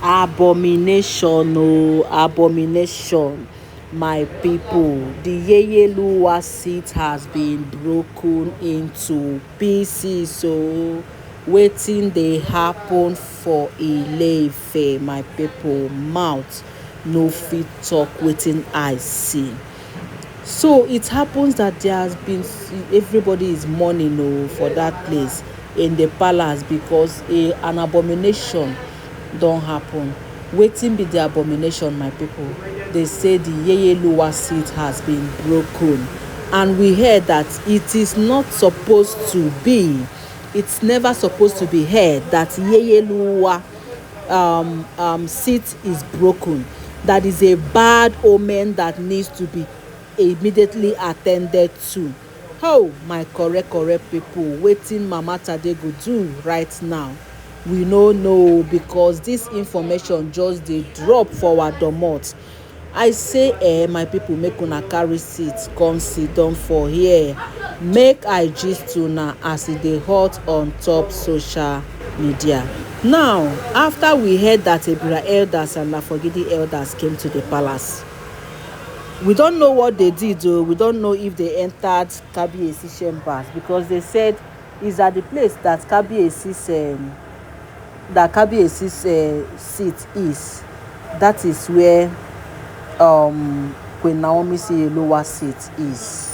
Abomination, oh, abomination, my people. The yeyeluwa seat has been broken into pieces. So, wetin dey happen for Ile-Ife, my people? Mouth no fit talk wetin eye see. So it happens that there has been, everybody is mourning for that place in the palace because an abomination don happen. Wetin be the abomination, my people? They say the yeyeluwa seat has been broken, and we heard that it is not supposed to be. It's never supposed to be heard that yeyeluwa seat is broken. That is a bad omen that needs to be immediately attended to. Oh, my correct people, wetin Mama Tade go do right now, we no know, because this information just dey drop for our domot. I say my people, make una carry seat come sit down for here, make I gist una as e dey hot on top social media. Now, after we heard that Ebira elders and Lafogidi elders came to the palace, we don't know what they did, though. We don't know if they entered Kabiyesi's chambers, because they said is at the place that Kabiyesi's seat is. That is where Queen Naomi's yeyeluwa seat is.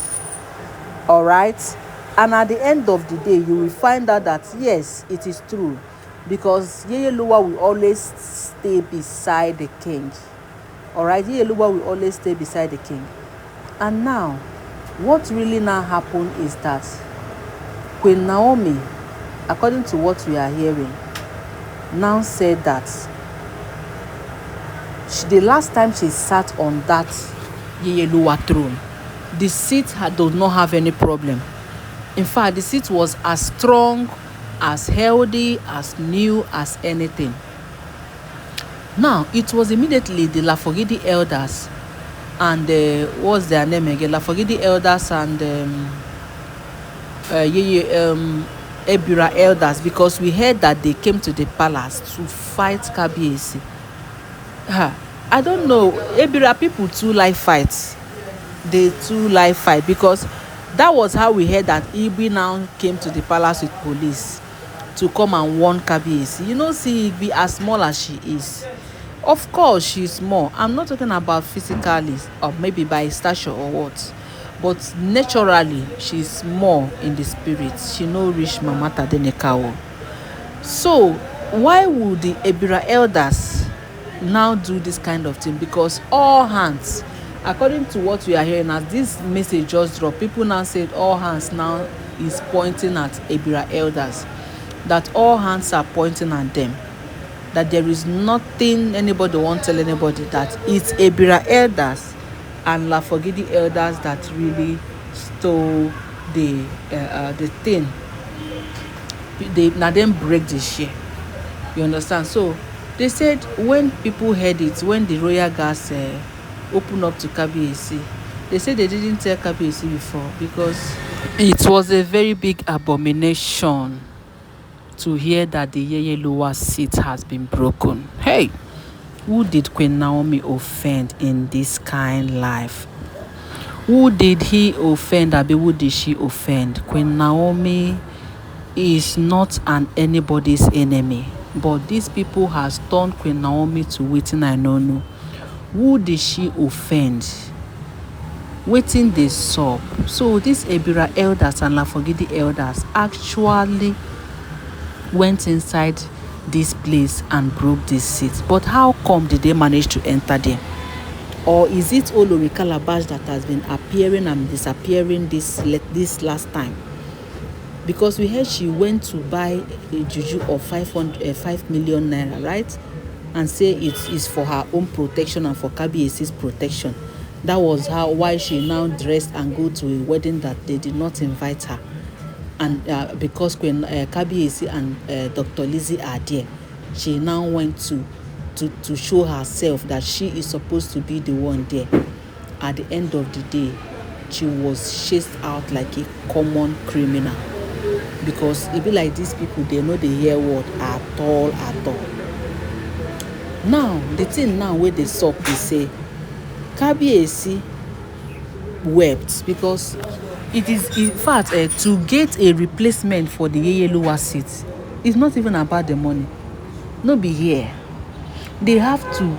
All right, and at the end of the day, you will find out that yes, it is true, because yeyeluwa will always stay beside the king. All right, yeyeluwa will always stay beside the king. And now, what really now happened is that Queen Naomi, according to what we are hearing, now said that the last time she sat on that yeyeluwa throne, the seat does not have any problem. In fact, the seat was as strong, as healthy, as new as anything. Now, it was immediately the Lafogidi elders and what's their name again? Lafogidi elders and Ebira elders, because we heard that they came to the palace to fight Kabiyesi. I don't know, Ebira people too like fights. They too like fight, because that was how we heard that Igbi now came to the palace with police to come and warn Kabiyesi. You know, see Igbi, as small as she is, of course she's small. I'm not talking about physically or maybe by stature or what, but naturally she's more in the spirit. She no reach Mama Tade. So why would the Ebira elders now do this kind of thing? Because all hands, according to what we are hearing, as this message just dropped, people now said all hands now is pointing at Ebira elders, that all hands are pointing at them, that there is nothing anybody won't tell anybody, that it's Ebira elders and Lafogidi elders that really stole the thing. They now then break the share. You understand? So they said when people heard it, when the royal guards opened up to Kabiyesi, they said they didn't tell Kabiyesi before, because it was a very big abomination to hear that the yeyeluwa seat has been broken. Hey, who did Queen Naomi offend in this kind life? Who did he offend? Abi, who did she offend? Queen Naomi is not anybody's enemy, but these people has turned Queen Naomi to wetin I no know. Who did she offend? Wetin dey sup? So these Ebira elders and Lafogidi elders actually went inside this place and broke this seat. But how come did they manage to enter there? Or is it Olori Calabash that has been appearing and disappearing this last time? Because we heard she went to buy a juju of 5 million naira, right? And say it is for her own protection and for Kabiyesi's protection. That was why she now dressed and go to a wedding that they did not invite her. And because Queen Kabiyesi and Dr. Lizzie are there, she now went to show herself that she is supposed to be the one there. At the end of the day, she was chased out like a common criminal. Because it be like these people, they know the hear word at all. Now the thing now where they sup be say Kabiyesi wept because it is in fact to get a replacement for the yeyeluwa seat. It's not even about the money. No be here. They have to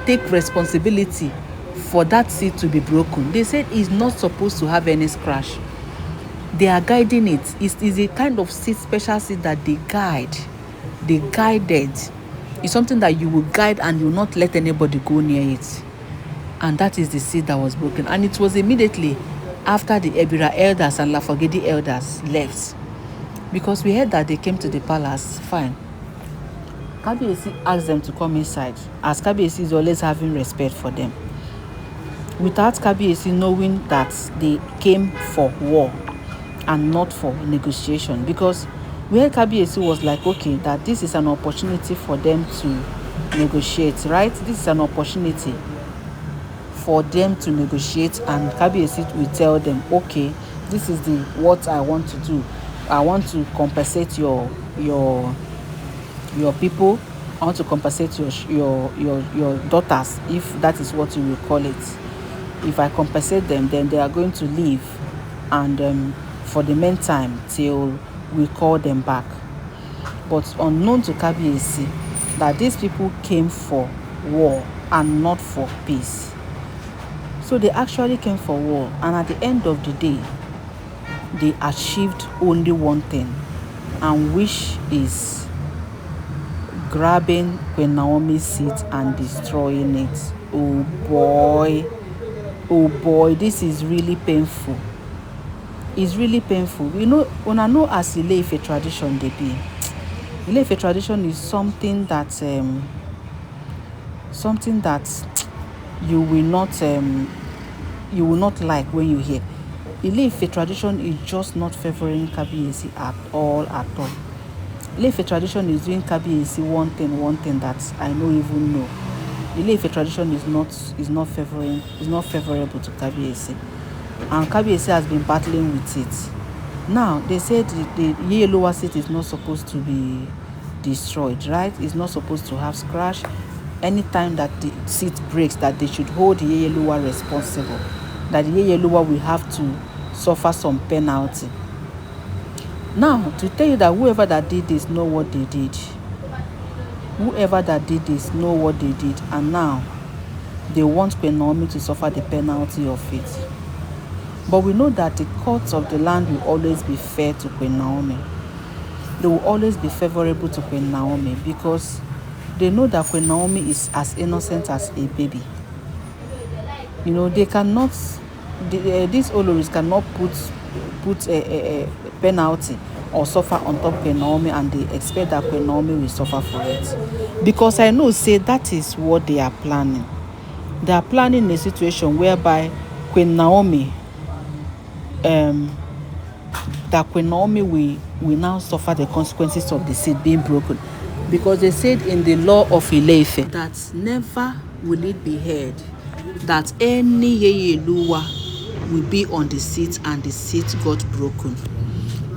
take responsibility for that seat to be broken. They said it's not supposed to have any scratch. They are guiding it. It's a kind of seat, special seat that they guide. They guided. It's something that you will guide and you will not let anybody go near it. And that is the seed that was broken. And it was immediately after the Ebira elders and Lafogidi elders left. Because we heard that they came to the palace, fine. Kabiyesi asked them to come inside, as Kabiyesi is always having respect for them. Without Kabiyesi knowing that they came for war and not for negotiation. Because we heard Kabiyesi was like, okay, that this is an opportunity for them to negotiate, right? This is an opportunity for them to negotiate, and Kabiyesi will tell them, okay, this is what I want to do. I want to compensate your people. I want to compensate your daughters, if that is what you will call it. If I compensate them, then they are going to leave, and for the meantime till we call them back. But unknown to Kabiyesi that these people came for war and not for peace. So they actually came for war, and at the end of the day, they achieved only one thing, and which is grabbing Queen Naomi's seat and destroying it. Oh boy, this is really painful. It's really painful. You know, when I know as Ile-Ife tradition they be. Ile-Ife tradition is something that you will not like when you hear. Ile-Ife tradition is just not favoring Kabiyesi at all. Ile-Ife tradition is doing Kabiyesi one thing that I don't even know. Ile-Ife tradition is not favorable to Kabiyesi, and Kabiyesi has been battling with it. Now they said the yeyeluwa seat is not supposed to be destroyed, right? It's not supposed to have scratch. Anytime that the seat breaks, that they should hold the yeyeluwa responsible, that the yeyeluwa will have to suffer some penalty. Now, to tell you that whoever that did this know what they did. Whoever that did this know what they did, and now they want Queen Naomi to suffer the penalty of it. But we know that the courts of the land will always be fair to Queen Naomi. They will always be favorable to Queen Naomi, because they know that Queen Naomi is as innocent as a baby. You know, they cannot, these Oloris cannot put a penalty or suffer on top Queen Naomi, and they expect that Queen Naomi will suffer for it. Because I know, say, that is what they are planning. They are planning a situation whereby Queen Naomi, that Queen Naomi will now suffer the consequences of the seed being broken. Because they said in the law of Ile-Ife that never will it be heard that any yeyeluwa will be on the seat and the seat got broken.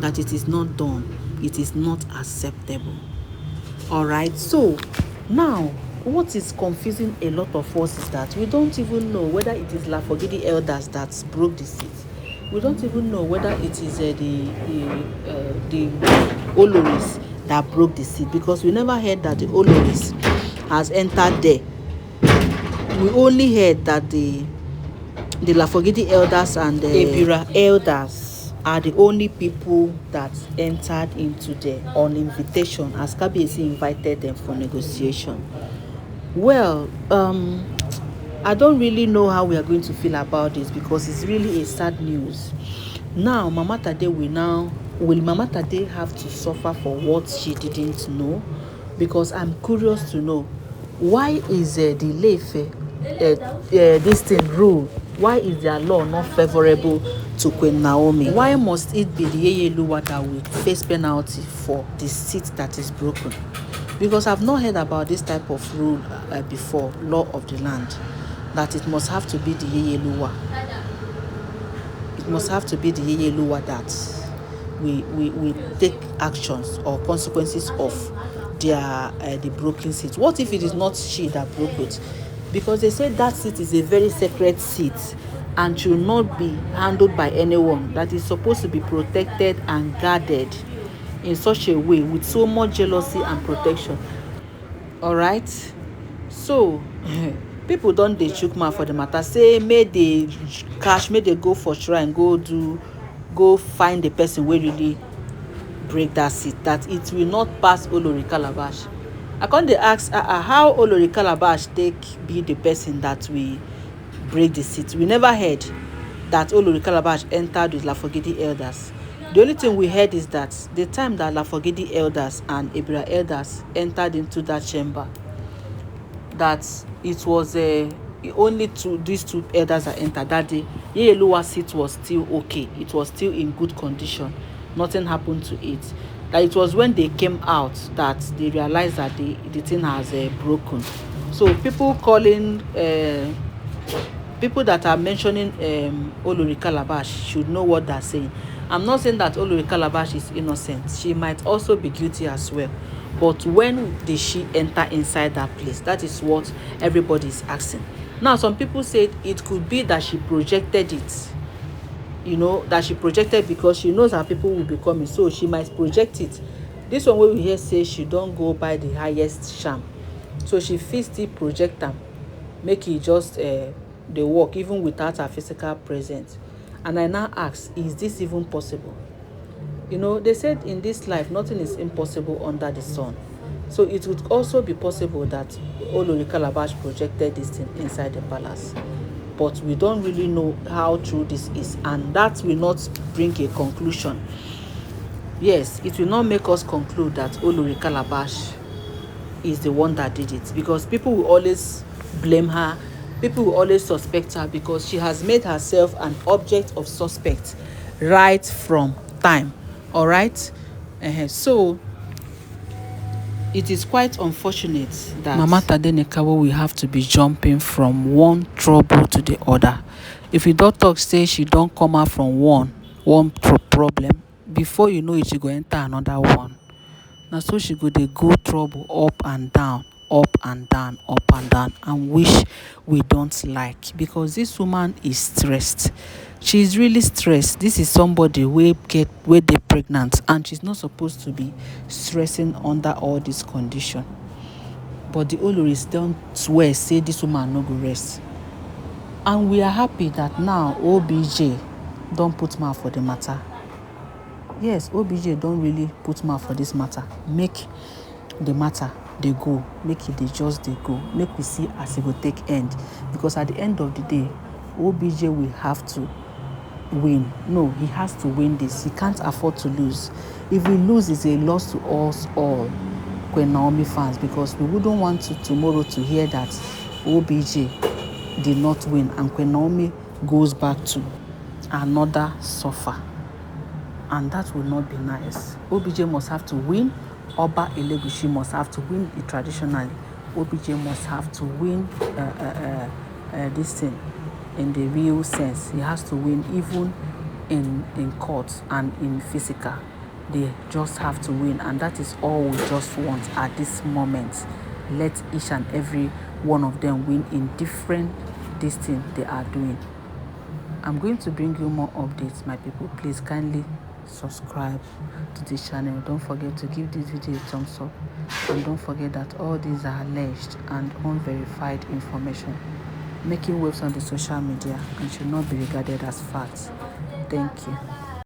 That it is not done. It is not acceptable. Alright, so now what is confusing a lot of us is that we don't even know whether it is Lafogidi elders that broke the seat. We don't even know whether it is the Oloris that broke the seat, because we never heard that the Oloris has entered there. We only heard that the Lafogidi elders and the Ebira elders are the only people that entered into there on invitation, as Kabiyesi invited them for negotiation. Well, I don't really know how we are going to feel about this, because it's really a sad news. Now, Mama Tade will Mama Tade have to suffer for what she didn't know? Because I'm curious to know, why is the Ile-Ife this thing rule? Why is their law not favorable to Queen Naomi? Why must it be the yeyeluwa that will face penalty for the seat that is broken? Because I've not heard about this type of rule before, law of the land, that it must have to be the yeyeluwa. It must have to be the yeyeluwa that we take actions or consequences of the broken seat? What if it is not she that broke it? Because they say that seat is a very sacred seat and should not be handled by anyone, that is supposed to be protected and guarded in such a way with so much jealousy and protection. All right, so people don dey chook mouth for the matter, say make they cash, make they go for shrine, go find the person wey really break that seat, that it will not pass Olori Calabash. I come dey ask how Olori Calabash take be the person that will break the seat. We never heard that Olori Calabash entered with Lafogidi elders. The only thing we heard is that the time that Lafogidi elders and Ebira elders entered into that chamber, that it was only these two elders that entered that day. Yeyeluwa seat was still okay. It was still in good condition. Nothing happened to it. That it was when they came out that they realized that the thing has broken. So people that are mentioning Olori Calabash should know what they're saying. I'm not saying that Olori Calabash is innocent. She might also be guilty as well. But when did she enter inside that place? That is what everybody is asking. Now, some people said it could be that she projected it. That she projected because she knows how people will be coming. So she might project it. This one wey we hear say she don't go by the highest sham. So she fit still project am, make it just dey work even without her physical presence. And I now ask, is this even possible? They said in this life nothing is impossible under the sun. So it would also be possible that Olori Calabash projected this thing inside the palace. But we don't really know how true this is, and that will not bring a conclusion. Yes, it will not make us conclude that Olori Calabash is the one that did it, because people will always blame her. People will always suspect her because she has made herself an object of suspect right from time. All right, so it is quite unfortunate that Mama Tadenikawo will have to be jumping from one trouble to the other. If you don't talk, say she don't come out from one problem, before you know it, she go enter another one. Now so she go dey go trouble up and down, up and down, up and down, and which we don't like, because this woman is stressed. She is really stressed. This is somebody wey dey pregnant, and she's not supposed to be stressing under all this condition. But the Oloris don't swear say this woman no go rest. And we are happy that now OBJ don't put mouth for the matter. Yes, OBJ don't really put mouth for this matter. Make the matter they go, make it they just they go, make we see as it will take end. Because at the end of the day, OBJ will have to win. No, he has to win this. He can't afford to lose. If we lose, it's a loss to us all, Queen Naomi fans, because we wouldn't want tomorrow to hear that OBJ did not win and Queen Naomi goes back to another suffer. And that will not be nice. OBJ must have to win. Oba Elegushi must have to win it traditionally. OBJ must have to win this thing in the real sense. He has to win even in court and in physical. They just have to win, and that is all we just want at this moment. Let each and every one of them win in different this thing they are doing. I'm going to bring you more updates, my people. Please kindly subscribe to this channel. Don't forget to give this video a thumbs up, and don't forget that all these are alleged and unverified information making waves on the social media and should not be regarded as facts. Thank you.